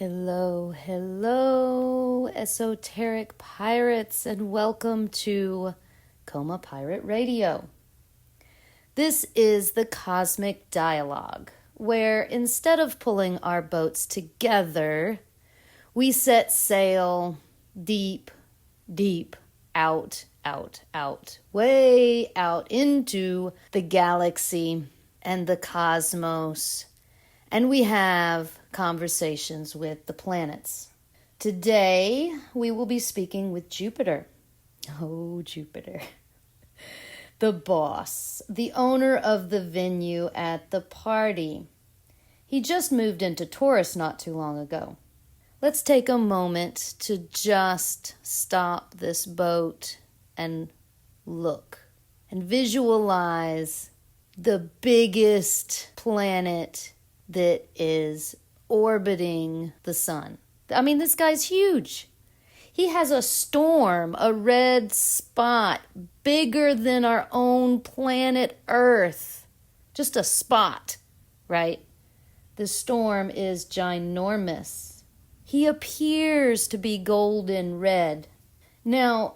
Hello, hello, esoteric pirates, and welcome to Coma Pirate Radio. This is the cosmic dialogue, where instead of pulling our boats together, we set sail deep, deep out, way out into the galaxy and the cosmos, and we have conversations with the planets. Today, we will be speaking with Jupiter. Oh, Jupiter. The boss, the owner of the venue at the party. He just moved into Taurus not too long ago. Let's take a moment to just stop this boat and look and visualize the biggest planet that is orbiting the sun. I mean, this guy's huge. He has a storm, a red spot, bigger than our own planet Earth. Just a spot, right? The storm is ginormous. He appears to be golden red. Now,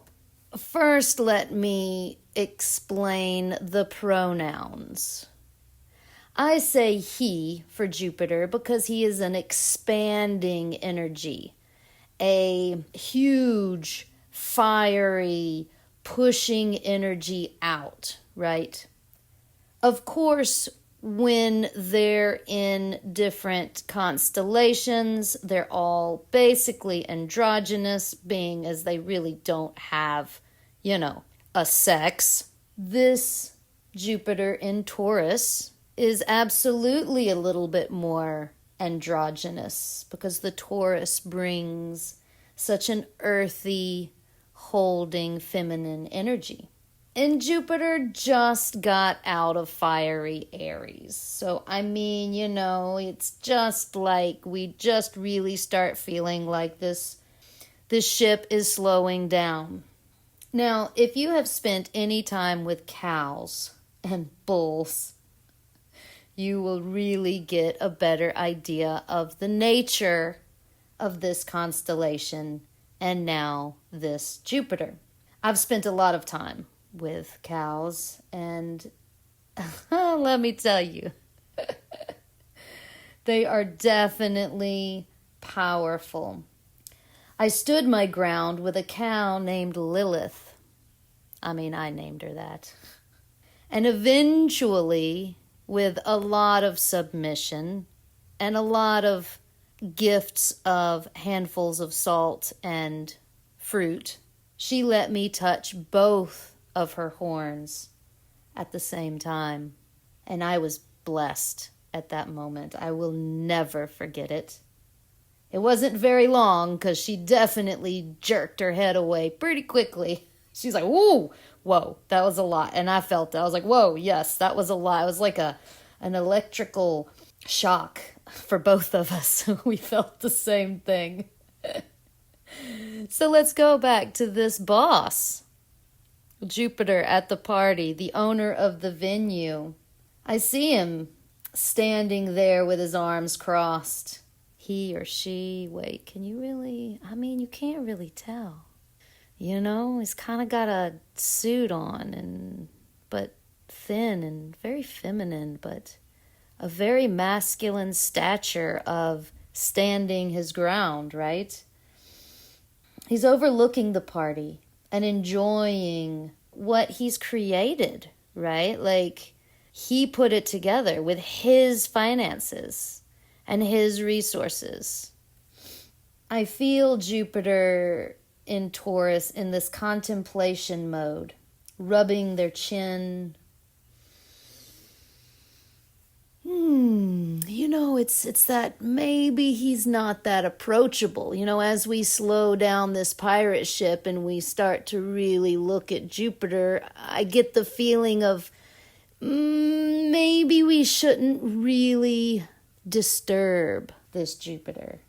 first let me explain the pronouns. I say he for Jupiter because he is an expanding energy, a huge, fiery, pushing energy out, right? Of course, when they're in different constellations, they're all basically androgynous, being as they really don't have, a sex. This Jupiter in Taurus is absolutely a little bit more androgynous because the Taurus brings such an earthy, holding, feminine energy. And Jupiter just got out of fiery Aries. So, it's just like we just really start feeling like this ship is slowing down. Now, if you have spent any time with cows and bulls, you will really get a better idea of the nature of this constellation and now this Jupiter. I've spent a lot of time with cows, and let me tell you, they are definitely powerful. I stood my ground with a cow named Lilith. I named her that. And eventually, with a lot of submission and a lot of gifts of handfuls of salt and fruit, she let me touch both of her horns at the same time. And I was blessed at that moment. I will never forget it. It wasn't very long because she definitely jerked her head away pretty quickly. She's like, "Ooh, whoa, that was a lot." And I felt it. I was like, "Whoa, yes, that was a lot." It was like an electrical shock for both of us. We felt the same thing. So let's go back to this boss. Jupiter at the party, the owner of the venue. I see him standing there with his arms crossed. He or she, wait, can you really? You can't really tell. He's kind of got a suit on, but thin and very feminine, but a very masculine stature of standing his ground, right? He's overlooking the party and enjoying what he's created, right? Like, he put it together with his finances and his resources. I feel Jupiter in Taurus in this contemplation mode, rubbing their chin. It's that maybe he's not that approachable. As we slow down this pirate ship and we start to really look at Jupiter, I get the feeling of maybe we shouldn't really disturb this Jupiter.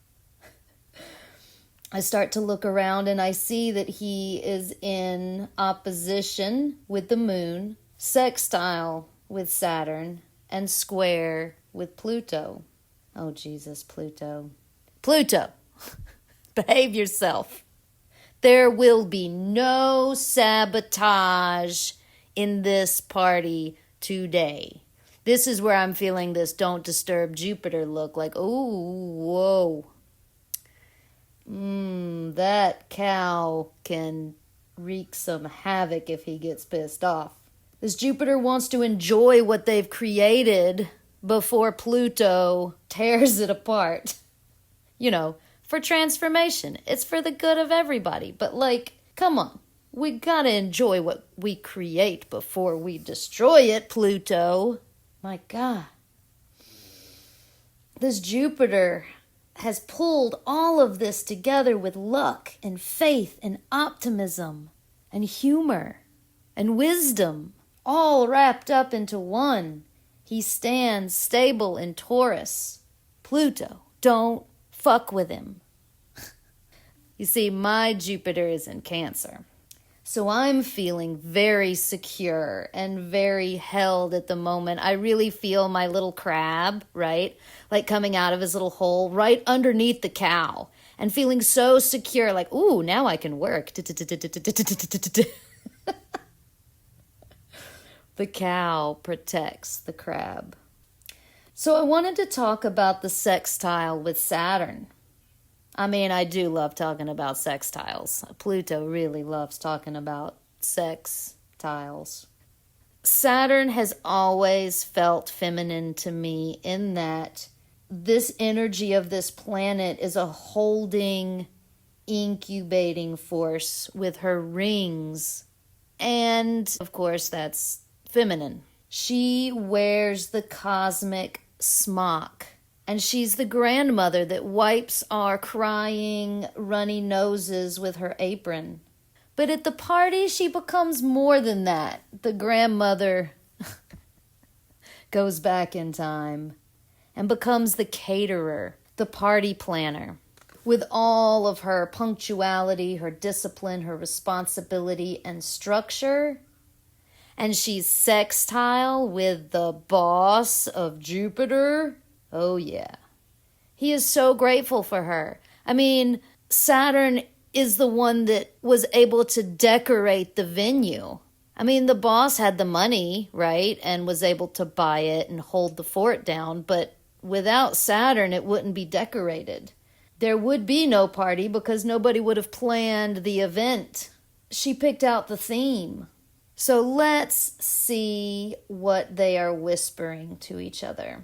I start to look around and I see that he is in opposition with the moon, sextile with Saturn, and square with Pluto. Oh, Jesus, Pluto. Pluto, behave yourself. There will be no sabotage in this party today. This is where I'm feeling this don't disturb Jupiter look, like, oh, whoa. That cow can wreak some havoc if he gets pissed off. This Jupiter wants to enjoy what they've created before Pluto tears it apart. You know, for transformation. It's for the good of everybody. But like, come on. We gotta enjoy what we create before we destroy it, Pluto. My God. This Jupiter has pulled all of this together with luck and faith and optimism and humor and wisdom, all wrapped up into one. He stands stable in Taurus. Pluto, don't fuck with him. You see, my Jupiter is in Cancer. So I'm feeling very secure and very held at the moment. I really feel my little crab, right? Like coming out of his little hole right underneath the cow and feeling so secure, like, ooh, now I can work. The cow protects the crab. So I wanted to talk about the sextile with Saturn. I mean, I do love talking about sextiles. Pluto really loves talking about sextiles. Saturn has always felt feminine to me in that this energy of this planet is a holding, incubating force with her rings. And, of course, that's feminine. She wears the cosmic smock. And she's the grandmother that wipes our crying, runny noses with her apron. But at the party, she becomes more than that. The grandmother goes back in time and becomes the caterer, the party planner. With all of her punctuality, her discipline, her responsibility, and structure. And she's sextile with the boss of Jupiter. Oh, yeah. He is so grateful for her. I mean, Saturn is the one that was able to decorate the venue. I mean, the boss had the money, right? And was able to buy it and hold the fort down. But without Saturn, it wouldn't be decorated. There would be no party because nobody would have planned the event. She picked out the theme. So let's see what they are whispering to each other.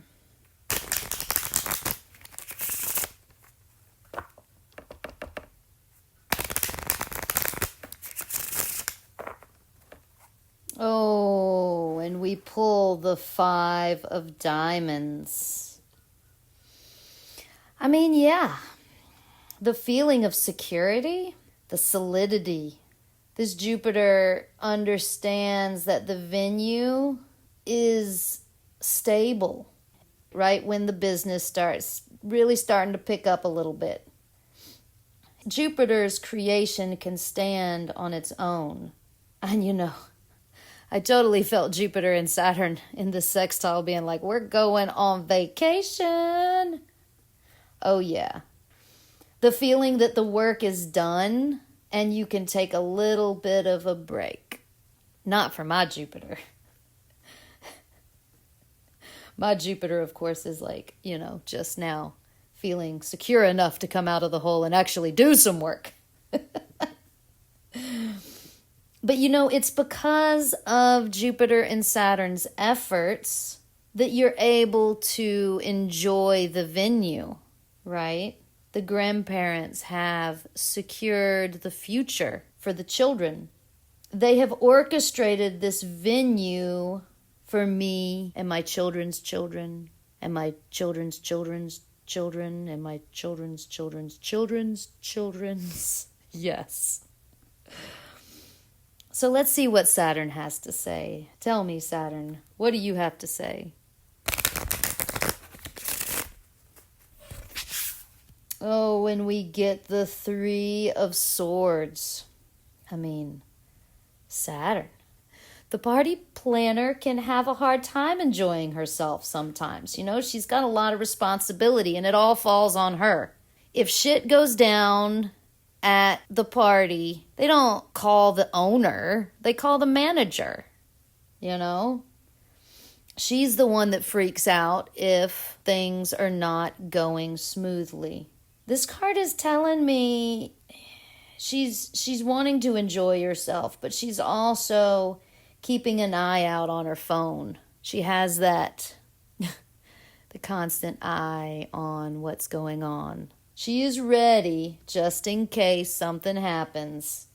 Oh, and we pull the 5 of diamonds. I mean, yeah, the feeling of security, the solidity. This Jupiter understands that the venue is stable, right? When the business starts really starting to pick up a little bit. Jupiter's creation can stand on its own. And you know, I totally felt Jupiter and Saturn in the sextile being like, we're going on vacation. Oh, yeah. The feeling that the work is done and you can take a little bit of a break. Not for my Jupiter. My Jupiter, of course, is like, you know, just now feeling secure enough to come out of the hole and actually do some work. But, you know, it's because of Jupiter and Saturn's efforts that you're able to enjoy the venue, right? The grandparents have secured the future for the children. They have orchestrated this venue for me and my children's children and my children's children's children and my children's children's children's children's. Yes. So let's see what Saturn has to say. Tell me, Saturn, what do you have to say? Oh, and we get the 3 of Swords. I mean, Saturn. The party planner can have a hard time enjoying herself sometimes. You know, she's got a lot of responsibility and it all falls on her. If shit goes down at the party, they don't call the owner, they call the manager, you know? She's the one that freaks out if things are not going smoothly. This card is telling me she's wanting to enjoy herself, but she's also keeping an eye out on her phone. She has that, the constant eye on what's going on. She is ready just in case something happens.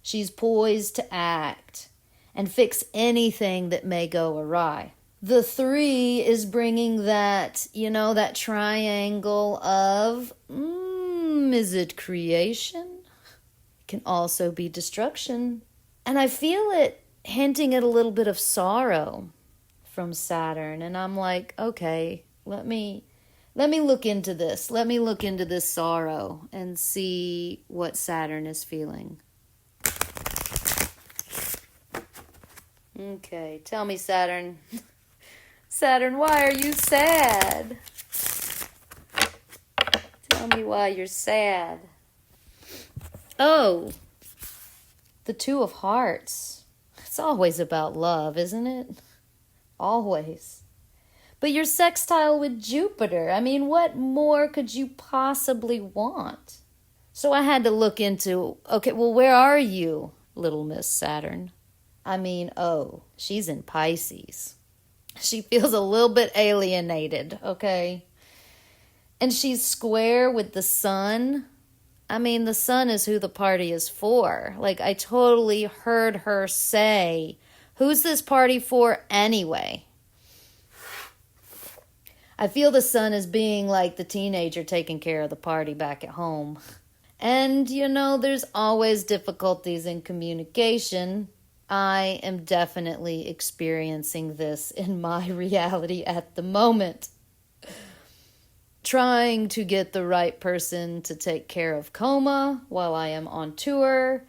She's poised to act and fix anything that may go awry. The 3 is bringing that, that triangle of, is it creation? It can also be destruction. And I feel it hinting at a little bit of sorrow from Saturn. And I'm like, okay, let me look into this. Let me look into this sorrow and see what Saturn is feeling. Okay, tell me, Saturn. Saturn, why are you sad? Tell me why you're sad. Oh, the 2 of Hearts. It's always about love, isn't it? Always. But you're sextile with Jupiter. I mean, what more could you possibly want? So I had to look into, okay, well, where are you, little Miss Saturn? I mean, she's in Pisces. She feels a little bit alienated, okay? And she's square with the sun. I mean, the sun is who the party is for. Like, I totally heard her say, who's this party for anyway? I feel the sun as being like the teenager taking care of the party back at home. And, there's always difficulties in communication. I am definitely experiencing this in my reality at the moment. Trying to get the right person to take care of coma while I am on tour,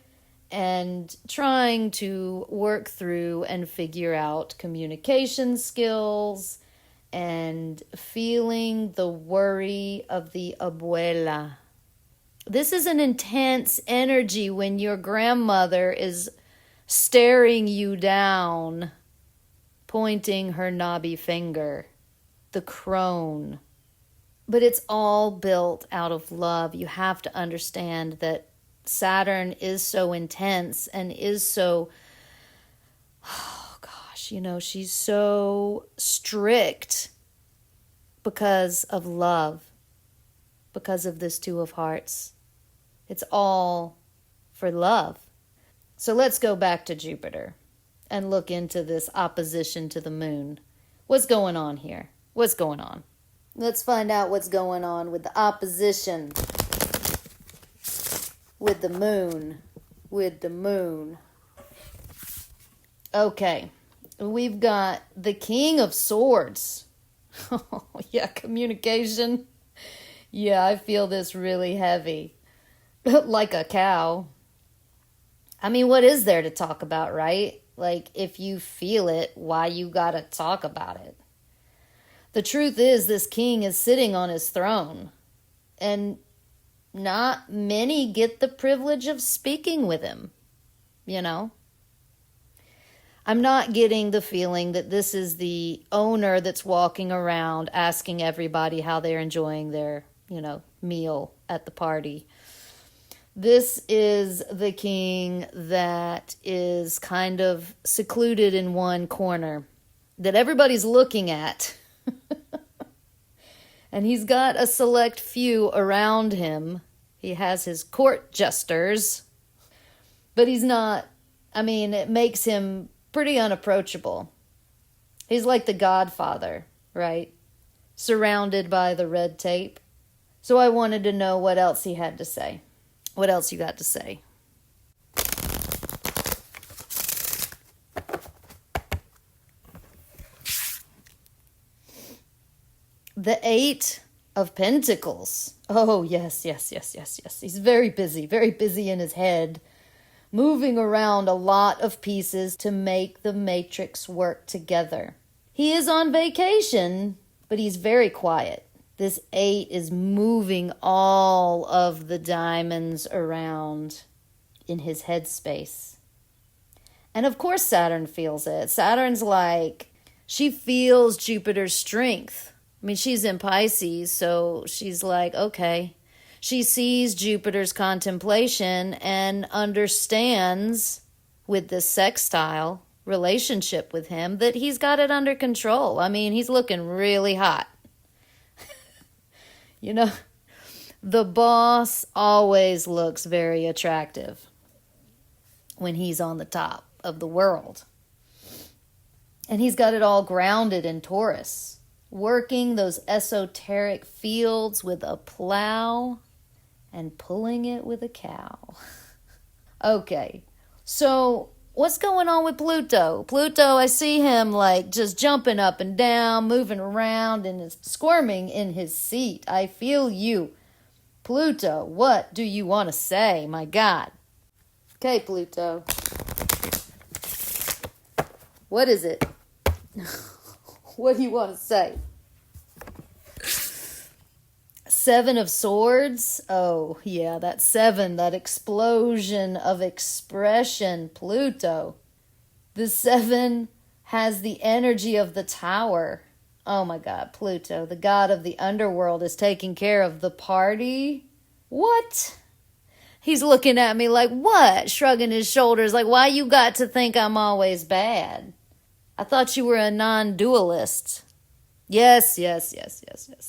and trying to work through and figure out communication skills, and feeling the worry of the abuela. This is an intense energy when your grandmother is staring you down, pointing her knobby finger, the crone. But it's all built out of love. You have to understand that Saturn is so intense and is so, she's so strict because of love, because of this 2 of Hearts. It's all for love. So let's go back to Jupiter and look into this opposition to the moon. What's going on here? What's going on? Let's find out what's going on with the opposition with the moon. With the moon. Okay, we've got the King of Swords. Oh, yeah, communication. Yeah, I feel this really heavy. Like a cow. I mean, what is there to talk about, right? Like, if you feel it, why you gotta talk about it? The truth is, this king is sitting on his throne, and not many get the privilege of speaking with him, I'm not getting the feeling that this is the owner that's walking around asking everybody how they're enjoying their, meal at the party. This is the king that is kind of secluded in one corner that everybody's looking at. And he's got a select few around him. He has his court jesters, but he's not, it makes him pretty unapproachable. He's like the Godfather, right? Surrounded by the red tape. So I wanted to know what else he had to say. What else you got to say? The 8 of Pentacles. Oh, yes. He's very busy in his head, moving around a lot of pieces to make the matrix work together. He is on vacation, but he's very quiet. This 8 is moving all of the diamonds around in his headspace. And of course Saturn feels it. Saturn's like, she feels Jupiter's strength. I mean, she's in Pisces, so she's like, okay. She sees Jupiter's contemplation and understands with this sextile relationship with him that he's got it under control. I mean, he's looking really hot. You know, the boss always looks very attractive when he's on the top of the world. And he's got it all grounded in Taurus, working those esoteric fields with a plow and pulling it with a cow. Okay, so what's going on with Pluto? Pluto, I see him like just jumping up and down, moving around, and is squirming in his seat. I feel you. Pluto, what do you want to say? My God. Okay, Pluto. What is it? What do you want to say? 7 of Swords. Oh, yeah, that 7, that explosion of expression, Pluto. The 7 has the energy of the Tower. Oh my God, Pluto, the god of the underworld, is taking care of the party. What? He's looking at me like, what? Shrugging his shoulders like, why you got to think I'm always bad? I thought you were a non-dualist. Yes.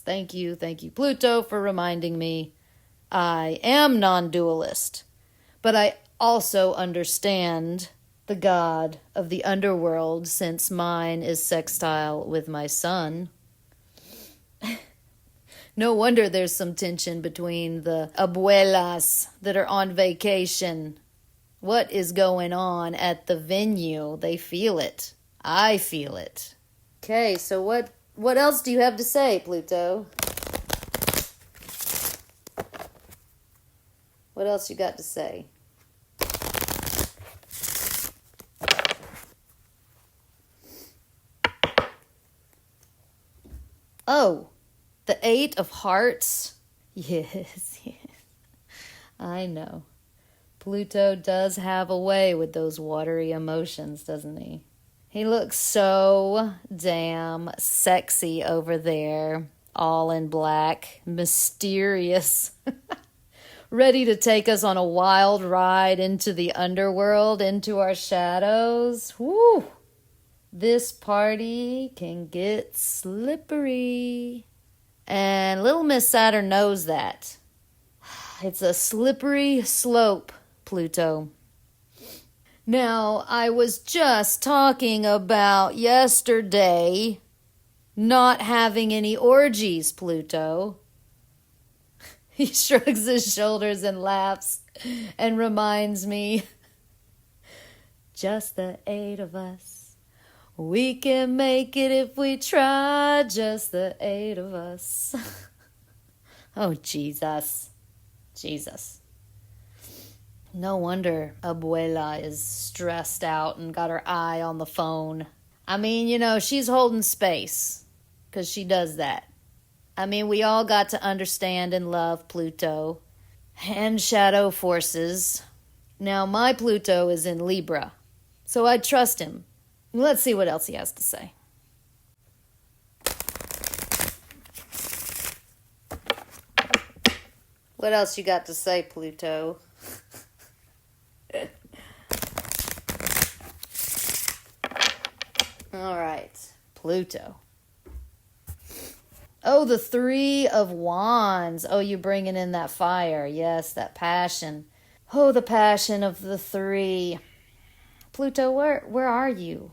Thank you, Pluto, for reminding me. I am non-dualist. But I also understand the god of the underworld, since mine is sextile with my sun. No wonder there's some tension between the abuelas that are on vacation. What is going on at the venue? They feel it. I feel it. Okay, so what else do you have to say, Pluto? What else you got to say? Oh, the 8 of Hearts. Yes. I know. Pluto does have a way with those watery emotions, doesn't he? He looks so damn sexy over there, all in black, mysterious, ready to take us on a wild ride into the underworld, into our shadows. Woo! This party can get slippery. And little Miss Saturn knows that. It's a slippery slope, Pluto. Now, I was just talking about yesterday not having any orgies, Pluto. He shrugs his shoulders and laughs and reminds me, just the 8 of us. We can make it if we try, just the 8 of us. Oh, Jesus. No wonder Abuela is stressed out and got her eye on the phone. I mean, you know, she's holding space because she does that. I mean, we all got to understand and love Pluto and shadow forces. Now, my Pluto is in Libra, so I trust him. Let's see what else he has to say. What else you got to say, Pluto? All right, Pluto. Oh, the 3 of Wands. Oh, you're bringing in that fire. Yes, that passion. Oh, the passion of the 3. Pluto, where are you?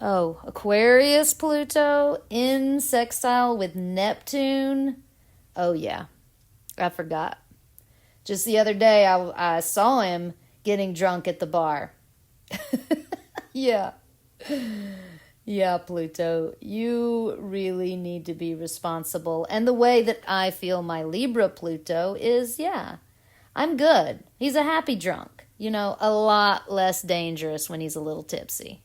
Aquarius, Pluto, in sextile with Neptune. Oh, yeah, I forgot. Just the other day, I saw him getting drunk at the bar. Yeah. Yeah, Pluto, you really need to be responsible. And the way that I feel my Libra Pluto is, yeah, I'm good. He's a happy drunk. You know, a lot less dangerous when he's a little tipsy.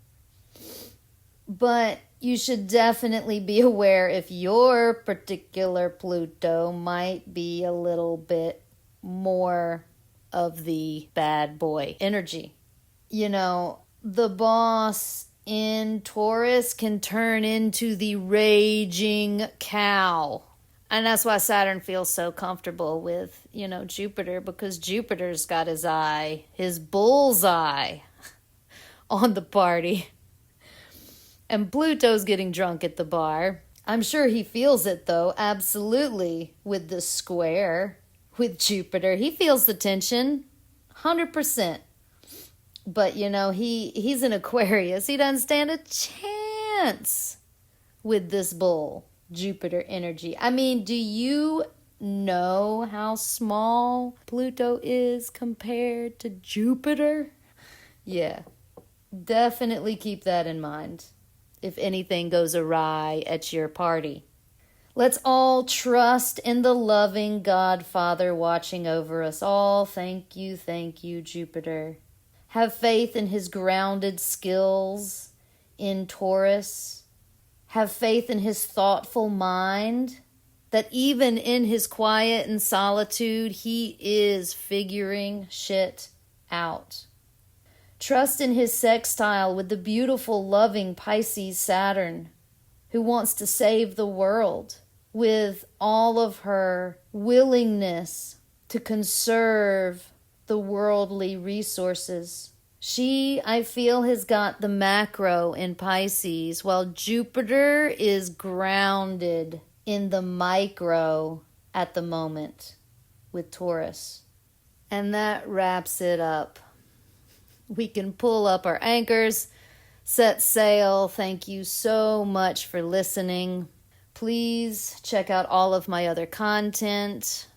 But you should definitely be aware if your particular Pluto might be a little bit more of the bad boy energy. You know, the boss in Taurus can turn into the raging cow. And that's why Saturn feels so comfortable with, Jupiter, because Jupiter's got his bullseye on the party. And Pluto's getting drunk at the bar. I'm sure he feels it, though, absolutely, with the square with Jupiter. He feels the tension, 100%. But, he's an Aquarius. He doesn't stand a chance with this bull, Jupiter energy. I mean, do you know how small Pluto is compared to Jupiter? Yeah, definitely keep that in mind if anything goes awry at your party. Let's all trust in the loving God Father watching over us all. Thank you, Jupiter. Have faith in his grounded skills in Taurus. Have faith in his thoughtful mind, that even in his quiet and solitude, he is figuring shit out. Trust in his sextile with the beautiful, loving Pisces Saturn, who wants to save the world with all of her willingness to conserve the worldly resources. She, I feel, has got the macro in Pisces, while Jupiter is grounded in the micro at the moment with Taurus. And that wraps it up. We can pull up our anchors, set sail. Thank you so much for listening. Please check out all of my other content.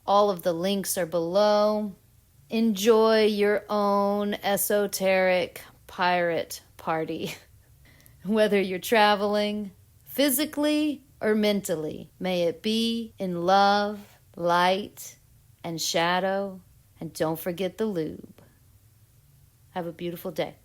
All of the links are below. Enjoy your own esoteric pirate party. Whether you're traveling physically or mentally, may it be in love, light, and shadow. And don't forget the lube. Have a beautiful day.